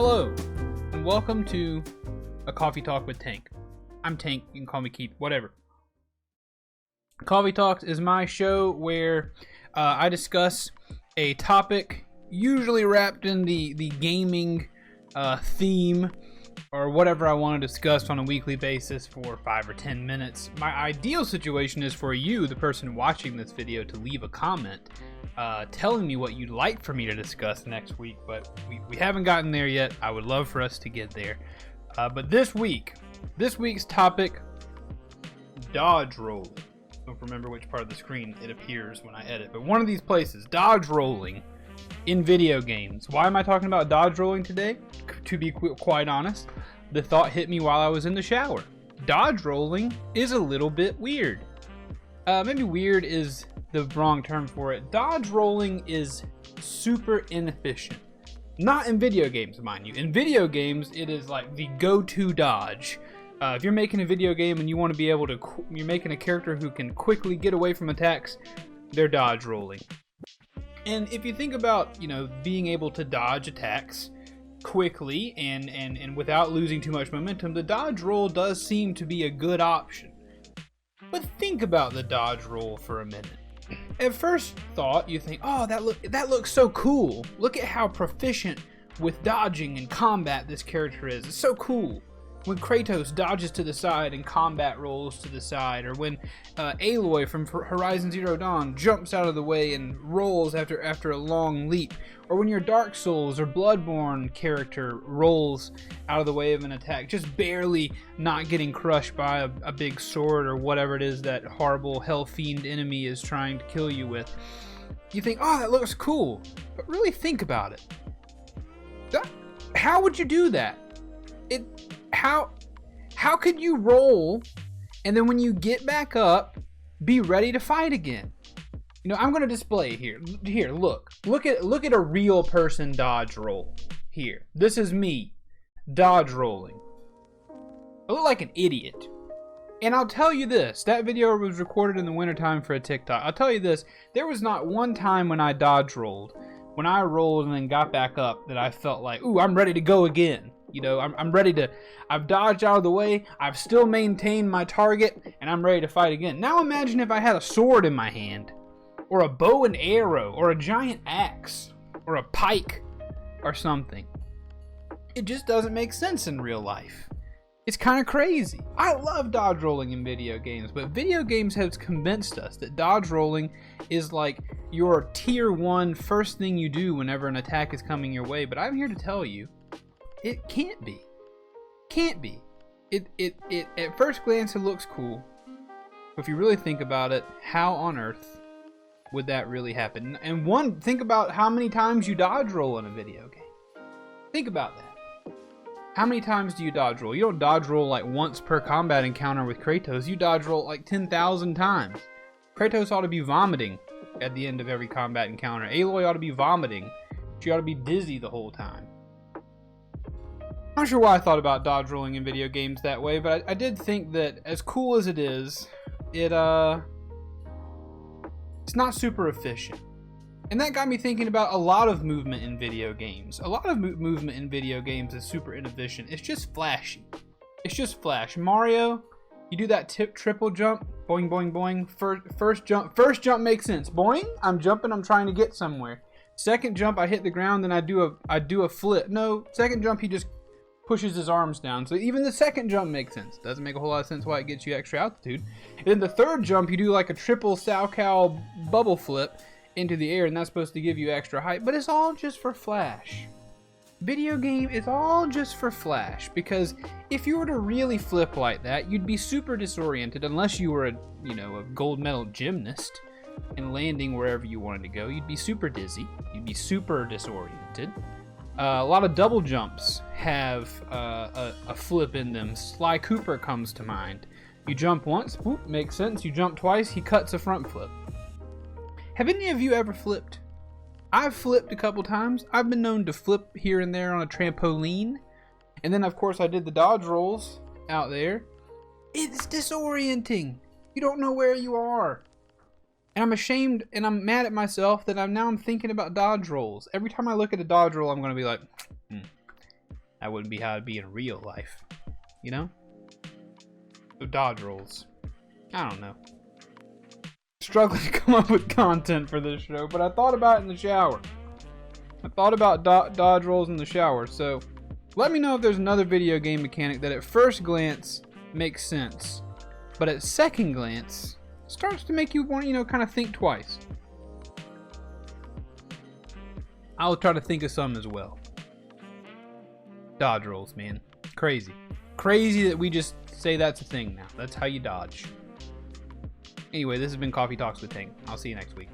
Hello, and welcome to a Coffee Talk with Tank. I'm Tank, you can call me Keith, whatever. Coffee Talks is my show where I discuss a topic, usually wrapped in the gaming theme, or whatever I want to discuss on a weekly basis for 5 or 10 minutes. My ideal situation is for you, the person watching this video, to leave a comment telling me what you'd like for me to discuss next week, but we haven't gotten there yet. I would love for us to get there. But this week's topic, dodge rolling. I don't remember which part of the screen it appears when I edit, but one of these places, dodge rolling in video games. Why am I talking about dodge rolling today? To be quite honest, the thought hit me while I was in the shower. Dodge rolling is a little bit weird. Maybe weird is the wrong term for it. Dodge rolling is super inefficient. Not in video games, mind you. In video games, it is like the go-to dodge. If you're making a video game and you want to be able to, you're making a character who can quickly get away from attacks, they're dodge rolling. And if you think about, being able to dodge attacks quickly and without losing too much momentum, the dodge roll does seem to be a good option. But think about the dodge roll for a minute. At first thought, you think, oh, that looks so cool. Look at how proficient with dodging and combat this character is. It's so cool. When Kratos dodges to the side and combat rolls to the side, or when Aloy from Horizon Zero Dawn jumps out of the way and rolls after a long leap, or when your Dark Souls or Bloodborne character rolls out of the way of an attack, just barely not getting crushed by a big sword or whatever it is that horrible hell fiend enemy is trying to kill you with. You think, oh, that looks cool, but really think about it. How would you do that? How could you roll and then when you get back up, be ready to fight again? I'm going to display it here. Here, look at a real person dodge roll. Here, this is me dodge rolling. I look like an idiot. And I'll tell you this, that video was recorded in the wintertime for a TikTok. I'll tell you this, there was not one time when I dodge rolled, when I rolled and then got back up, that I felt like, ooh, I'm ready to go again. I'm ready to, I've dodged out of the way, I've still maintained my target, and I'm ready to fight again. Now imagine if I had a sword in my hand, or a bow and arrow, or a giant axe, or a pike, or something. It just doesn't make sense in real life. It's kind of crazy. I love dodge rolling in video games, but video games have convinced us that dodge rolling is like your tier 1 first thing you do whenever an attack is coming your way, but I'm here to tell you, it can't be. Can't be. It at first glance it looks cool, but if you really think about it, how on earth would that really happen? And think about how many times you dodge roll in a video game. Think about that. How many times do you dodge roll? You don't dodge roll like once per combat encounter with Kratos. You dodge roll like 10,000 times. Kratos ought to be vomiting at the end of every combat encounter. Aloy ought to be vomiting. She ought to be dizzy the whole time. I'm not sure why I thought about dodge rolling in video games that way, but I did think that as cool as it is, it's not super efficient. And that got me thinking about a lot of movement in video games. A lot of movement in video games is super inefficient. It's just flashy. It's just flash. Mario, you do that triple jump, boing, boing, boing. First jump makes sense. Boing, I'm jumping, I'm trying to get somewhere. Second jump, I hit the ground, then I do a flip. No, second jump, he just pushes his arms down. So even the second jump makes sense. Doesn't make a whole lot of sense why it gets you extra altitude. And then the third jump, you do like a triple Salchow bubble flip into the air, and that's supposed to give you extra height, but it's all just for flash. Video game is all just for flash, because if you were to really flip like that, you'd be super disoriented unless you were a gold medal gymnast and landing wherever you wanted to go. You'd be super dizzy. You'd be super disoriented. A lot of double jumps have a flip in them. Sly Cooper comes to mind. You jump once, whoop, makes sense. You jump twice, he cuts a front flip. Have any of you ever flipped? I've flipped a couple times. I've been known to flip here and there on a trampoline. And then, of course, I did the dodge rolls out there. It's disorienting. You don't know where you are. And I'm ashamed and I'm mad at myself that I'm thinking about dodge rolls. Every time I look at a dodge roll, I'm going to be like, That wouldn't be how it'd be in real life, you know? So dodge rolls. I don't know. Struggling to come up with content for this show, but I thought about it in the shower. I thought about dodge rolls in the shower, so let me know if there's another video game mechanic that at first glance makes sense, but at second glance starts to make you want, kind of think twice. I'll try to think of some as well. Dodge rolls, man. Crazy. Crazy that we just say that's a thing now. That's how you dodge. Anyway, this has been Coffee Talks with Tank. I'll see you next week.